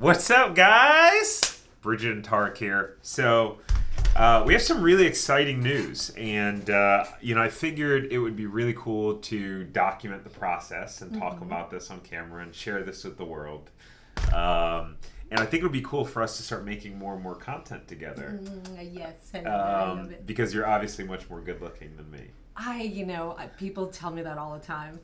What's up, guys? Bridget and Tariq here. So, we have some really exciting news, and I figured it would be really cool to document the process and talk about this on camera and share this with the world. And I think it would be cool for us to start making more and more content together. Yes, I love it. Because you're obviously much more good-looking than me. People tell me that all the time.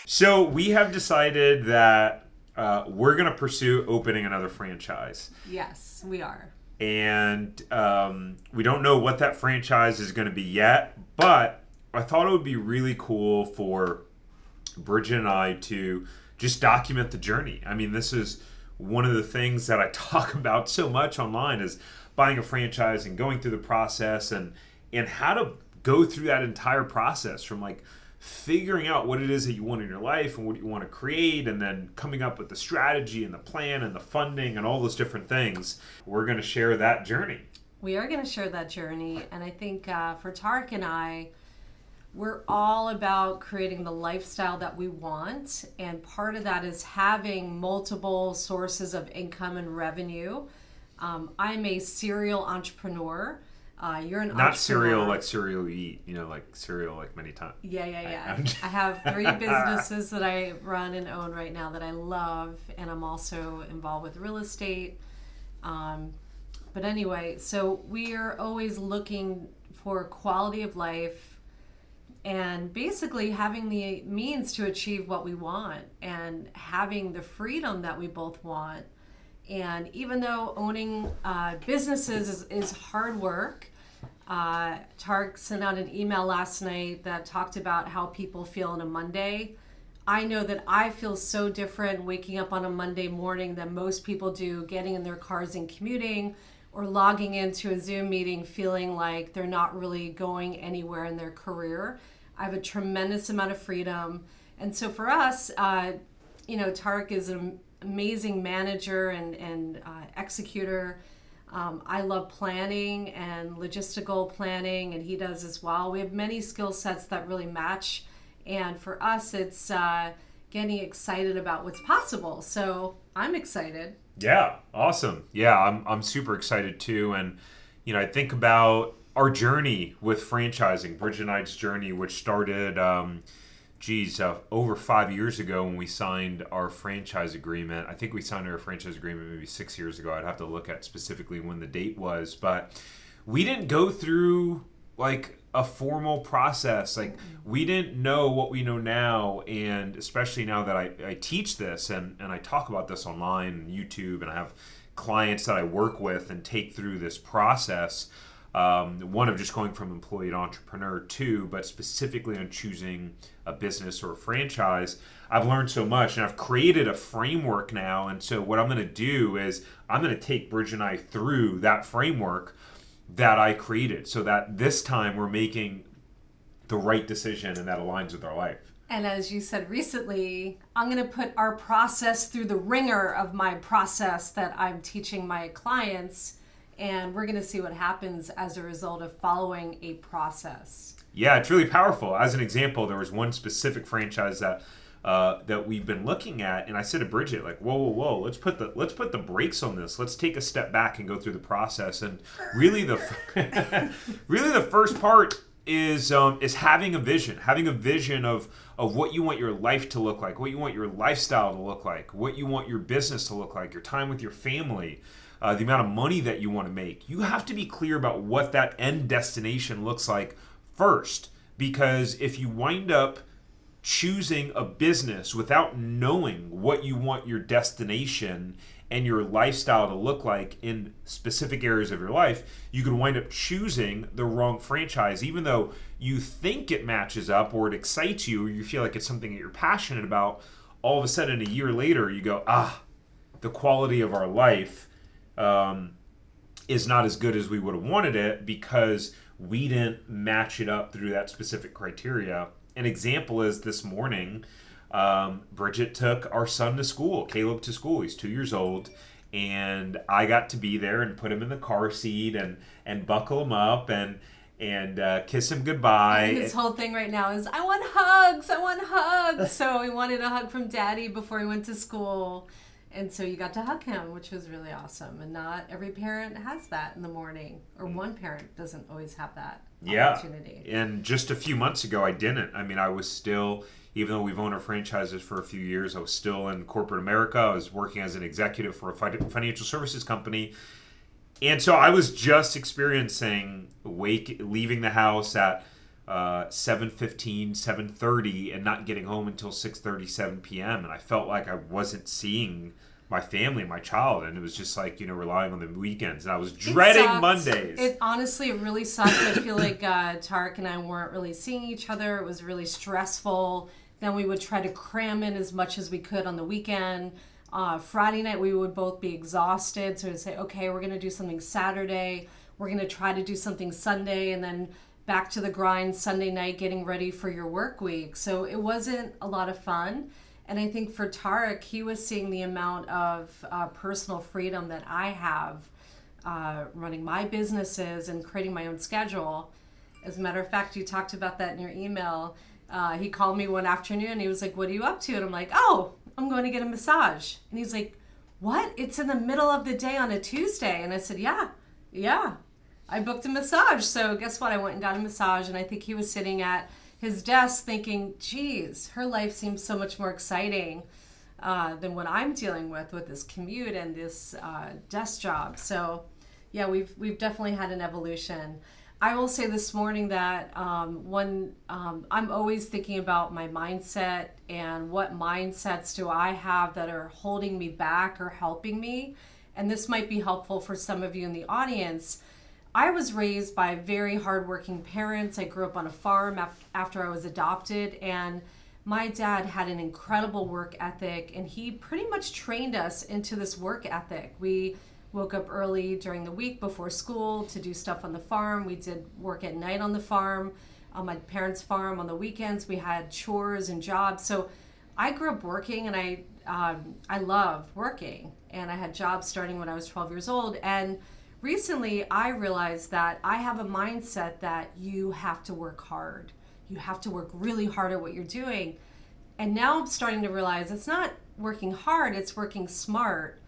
So we have decided that we're going to pursue opening another franchise. Yes, we are. And we don't know what that franchise is going to be yet, but I thought it would be really cool for Bridget and I to just document the journey. I mean, this is one of the things that I talk about so much online is buying a franchise and going through the process and how to go through that entire process from like figuring out what it is that you want in your life and what you want to create, and then coming up with the strategy and the plan and the funding and all those different things. We're going to share that journey. We are going to share that journey, and I think for Tariq and I, we're all about creating the lifestyle that we want, and part of that is having multiple sources of income and revenue. I'm a serial entrepreneur. You're an Not entrepreneur. cereal like cereal you eat, like cereal like many times. Yeah. I have 3 businesses that I run and own right now that I love, and I'm also involved with real estate. But anyway, so we are always looking for quality of life and basically having the means to achieve what we want and having the freedom that we both want. And even though owning businesses is hard work, Tariq sent out an email last night that talked about how people feel on a Monday. I know that I feel so different waking up on a Monday morning than most people do, getting in their cars and commuting, or logging into a Zoom meeting feeling like they're not really going anywhere in their career. I have a tremendous amount of freedom. And so for us, Tariq is an amazing manager and executor. I love planning and logistical planning, and he does as well. We have many skill sets that really match, and for us, it's getting excited about what's possible. So I'm excited. Yeah, awesome. Yeah, I'm super excited too, and I think about our journey with franchising, Bridget and I's journey, which started over 5 years ago when we signed our franchise agreement. I think we signed our franchise agreement maybe 6 years ago. I'd have to look at specifically when the date was, but we didn't go through like a formal process. Like we didn't know what we know now, and especially now that I teach this and I talk about this online and YouTube, and I have clients that I work with and take through this process. One of just going from employee to entrepreneur too, but specifically on choosing a business or a franchise, I've learned so much, and I've created a framework now. And so what I'm going to do is I'm going to take Bridget and I through that framework that I created so that this time we're making the right decision and that aligns with our life. And as you said recently, I'm going to put our process through the ringer of my process that I'm teaching my clients. And we're going to see what happens as a result of following a process. Yeah, it's really powerful. As an example, there was one specific franchise that we've been looking at, and I said to Bridget, like, whoa, let's put the brakes on this. Let's take a step back and go through the process. And really, the first part is having a vision of what you want your life to look like, what you want your lifestyle to look like, what you want your business to look like, your time with your family. The amount of money that you want to make. You have to be clear about what that end destination looks like first, because if you wind up choosing a business without knowing what you want your destination and your lifestyle to look like in specific areas of your life, you could wind up choosing the wrong franchise, even though you think it matches up or it excites you or you feel like it's something that you're passionate about. All of a sudden, a year later, you go, the quality of our life is not as good as we would have wanted it because we didn't match it up through that specific criteria. An example is this morning, Bridget took our son to school, Caleb to school. He's 2 years old. and I got to be there and put him in the car seat and buckle him up and kiss him goodbye. And his whole thing right now is, I want hugs, I want hugs. So he wanted a hug from Daddy before he went to school. And so you got to hug him, which was really awesome. And not every parent has that in the morning, or one parent doesn't always have that opportunity. And just a few months ago, I didn't. I mean, I was still, even though we've owned our franchises for a few years, I was still in corporate America. I was working as an executive for a financial services company. And so I was just experiencing leaving the house at 7:15, 7:30, and not getting home until 6:30, 7 p.m. And I felt like I wasn't seeing my family, my child, and it was just like, relying on the weekends. And I was dreading Mondays. It really sucked. I feel like Tariq and I weren't really seeing each other. It was really stressful. Then we would try to cram in as much as we could on the weekend. Friday night, we would both be exhausted. So we'd say, okay, we're going to do something Saturday. We're going to try to do something Sunday, and then back to the grind Sunday night, getting ready for your work week. So it wasn't a lot of fun. And I think for Tariq, he was seeing the amount of personal freedom that I have running my businesses and creating my own schedule. As a matter of fact, you talked about that in your email. He called me one afternoon. He was like, what are you up to? And I'm like, oh, I'm going to get a massage. And he's like, what? It's in the middle of the day on a Tuesday. And I said, yeah. I booked a massage. So guess what? I went and got a massage. And I think he was sitting at his desk thinking, geez, her life seems so much more exciting than what I'm dealing with this commute and this desk job. So yeah, we've definitely had an evolution. I will say this morning that I'm always thinking about my mindset and what mindsets do I have that are holding me back or helping me. And this might be helpful for some of you in the audience. I was raised by very hardworking parents. I grew up on a farm after I was adopted, and my dad had an incredible work ethic, and he pretty much trained us into this work ethic. We woke up early during the week before school to do stuff on the farm. We did work at night on the farm, on my parents' farm. On the weekends, we had chores and jobs. So I grew up working, and I loved working, and I had jobs starting when I was 12 years old. And recently, I realized that I have a mindset that you have to work hard. You have to work really hard at what you're doing. And now I'm starting to realize it's not working hard, it's working smart.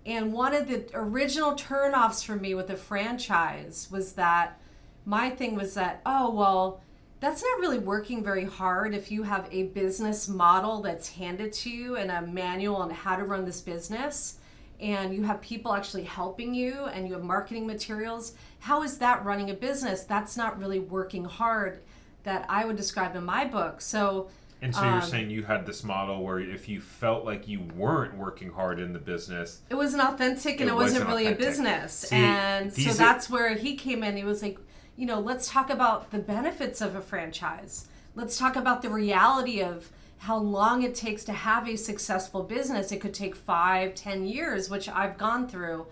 And one of the original turnoffs for me with a franchise was that my thing was that, oh, well, that's not really working very hard if you have a business model that's handed to you and a manual on how to run this business, and you have people actually helping you and you have marketing materials. How is that running a business? That's not really working hard that I would describe in my book. So you're saying you had this model where if you felt like you weren't working hard in the business, it wasn't authentic and it wasn't really a business. See, and so that's where he came in. He was like, let's talk about the benefits of a franchise. Let's talk about the reality of how long it takes to have a successful business. It could take 5-10 years, which I've gone through.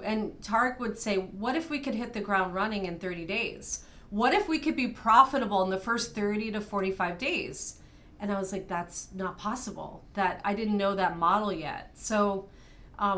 And Tariq would say, what if we could hit the ground running in 30 days? What if we could be profitable in the first 30 to 45 days? And I was like, that's not possible. That I didn't know that model yet. So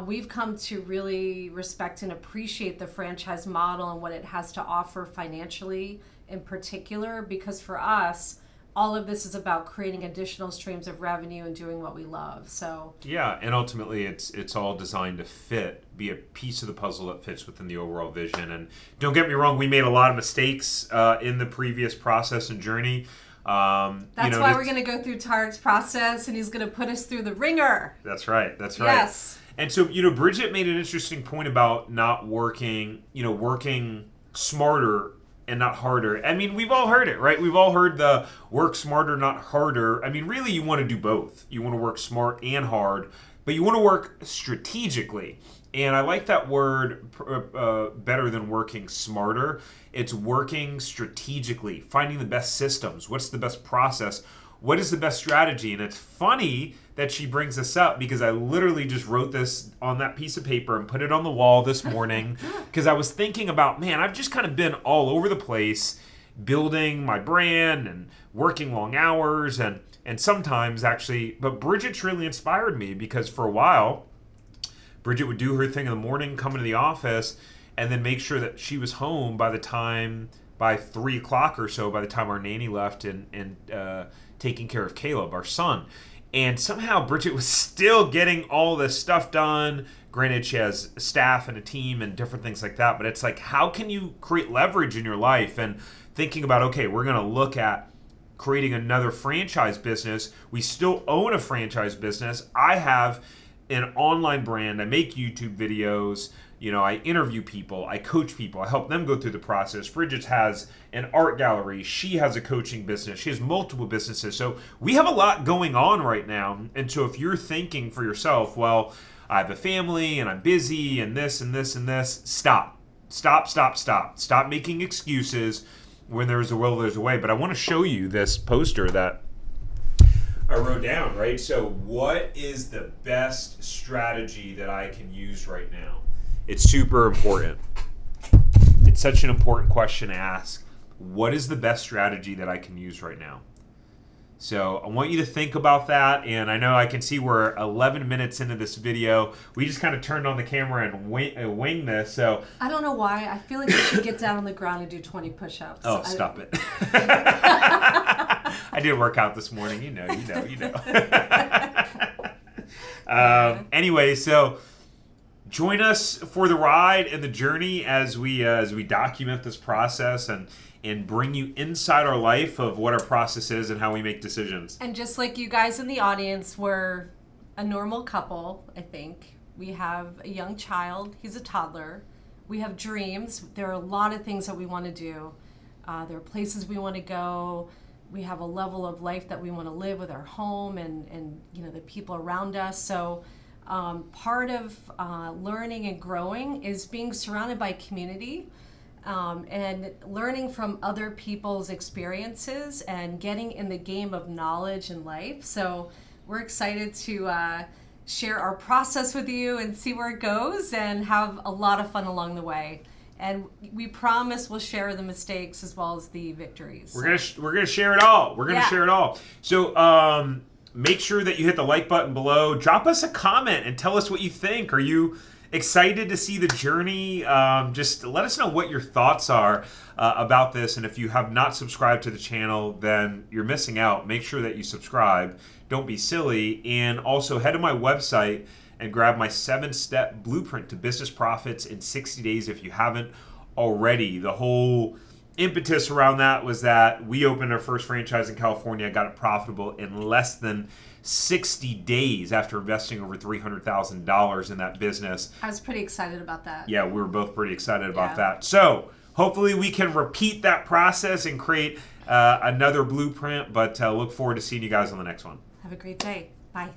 we've come to really respect and appreciate the franchise model and what it has to offer financially in particular, because for us, all of this is about creating additional streams of revenue and doing what we love. So yeah, and ultimately it's all designed to be a piece of the puzzle that fits within the overall vision. And don't get me wrong, we made a lot of mistakes in the previous process and journey. That's why we're going to go through Tariq's process, and he's going to put us through the ringer. That's right. Yes. And so, Bridget made an interesting point about not working smarter and not harder. I mean, we've all heard it, right? We've all heard the work smarter, not harder. I mean, really, you want to do both. You want to work smart and hard, but you want to work strategically. And I like that word better than working smarter. It's working strategically, finding the best systems. What's the best process? What is the best strategy? And it's funny that she brings this up because I literally just wrote this on that piece of paper and put it on the wall this morning because I was thinking about, man, I've just kind of been all over the place building my brand and working long hours and sometimes actually, but Bridget's really inspired me because for a while, Bridget would do her thing in the morning, come into the office, and then make sure that she was home by 3 o'clock or so, by the time our nanny left and taking care of Caleb, our son. And somehow Bridget was still getting all this stuff done. Granted, she has staff and a team and different things like that, but it's like, how can you create leverage in your life? And thinking about, okay, we're going to look at creating another franchise business. We still own a franchise business. I have an online brand. I make YouTube videos. I interview people. I coach people. I help them go through the process. Bridget has an art gallery. She has a coaching business. She has multiple businesses. So we have a lot going on right now. And so if you're thinking for yourself, well, I have a family and I'm busy and this and this and this, stop. Stop making excuses. When there's a will, there's a way. But I want to show you this poster that I wrote down, right? So what is the best strategy that I can use right now? It's super important. It's such an important question to ask. What is the best strategy that I can use right now? So I want you to think about that. And I know I can see we're 11 minutes into this video. We just kind of turned on the camera and wing this. So I don't know why. I feel like we should get down on the ground and do 20 push-ups. Oh, stop it. I did work out this morning. You know. Anyway, so join us for the ride and the journey as we document this process and bring you inside our life of what our process is and how we make decisions. And just like you guys in the audience, we're a normal couple, I think. We have a young child. He's a toddler. We have dreams. There are a lot of things that we want to do. There are places we want to go. We have a level of life that we want to live with our home and the people around us. So part of learning and growing is being surrounded by community. And learning from other people's experiences and getting in the game of knowledge and life. So we're excited to share our process with you and see where it goes and have a lot of fun along the way. And we promise we'll share the mistakes as well as the victories. We're gonna share it all. We're gonna share it all. So make sure that you hit the like button below. Drop us a comment and tell us what you think. Are you excited to see the journey? Just let us know what your thoughts are about this. And if you have not subscribed to the channel, then you're missing out. Make sure that you subscribe. Don't be silly. And also head to my website and grab my 7-step blueprint to business profits in 60 days if you haven't already. The whole impetus around that was that we opened our first franchise in California, got it profitable in less than 60 days after investing over $300,000 in that business. I was pretty excited about that. Yeah, we were both pretty excited about that. So hopefully we can repeat that process and create another blueprint, but look forward to seeing you guys on the next one. Have a great day. Bye.